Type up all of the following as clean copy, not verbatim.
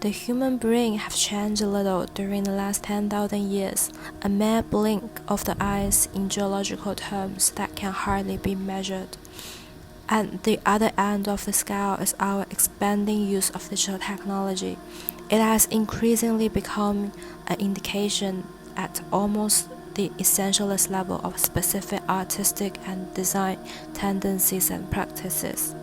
The human brain have changed a little during the last 10,000 years, a mere blink of the eyes in geological terms that can hardly be measured. At the other end of the scale is our expanding use of digital technology. It has increasingly become an indication at almost the essentialist level of specific artistic and design tendencies and practices.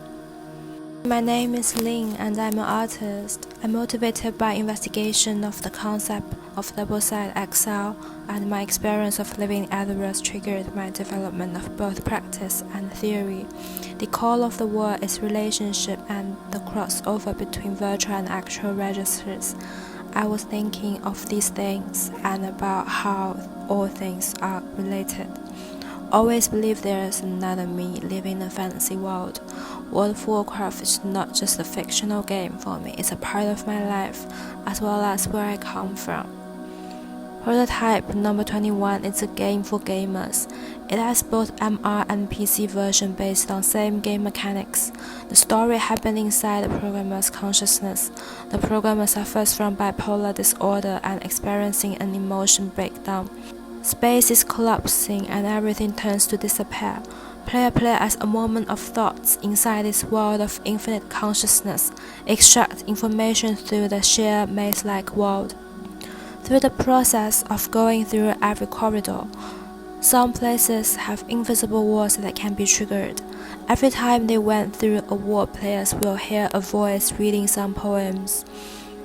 My name is Lin and I'm an artist. I'm motivated by investigation of the concept of double-sided exile, and my experience of living in Azeroth triggered my development of both practice and theory. The call of the word is relationship and the crossover between virtual and actual registers. I was thinking of these things and about how all things are related. Always believe there is another me living in a fantasy world. World of Warcraft is not just a fictional game for me, it's a part of my life, as well as where I come from. Prototype number 21 is a game for gamers. It has both MR and PC version based on same game mechanics. The story happened inside the programmer's consciousness. The programmer suffers from bipolar disorder and experiencing an emotion breakdown. Space is collapsing and everything turns to disappear. Player play as a moment of thoughts inside this world of infinite consciousness, extract information through the sheer maze-like world. Through the process of going through every corridor, some places have invisible walls that can be triggered. Every time they went through a wall, players will hear a voice reading some poems.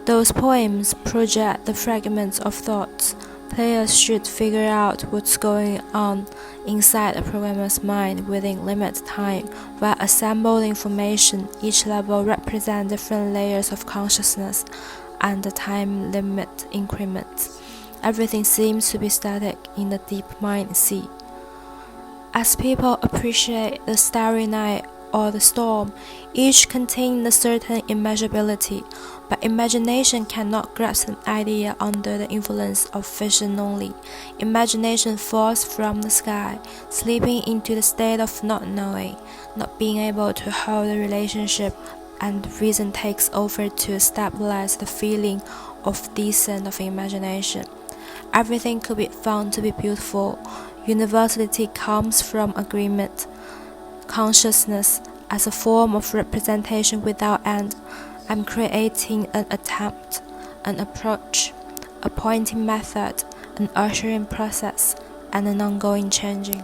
Those poems project the fragments of thoughts. Players should figure out what's going on inside a programmer's mind within limited time, while assemble the information. Each level represents different layers of consciousness and the time limit increments. Everything seems to be static in the deep mind sea. As people appreciate the starry night or the storm, each contain a certain immeasurability, but imagination cannot grasp an idea under the influence of vision only. Imagination falls from the sky, slipping into the state of not knowing, not being able to hold a relationship, and reason takes over to stabilize the feeling of descent of imagination. Everything could be found to be beautiful. Universality comes from agreement. Consciousness as a form of representation without end. I'm creating an attempt, an approach, a pointing method, an ushering process, and an ongoing changing.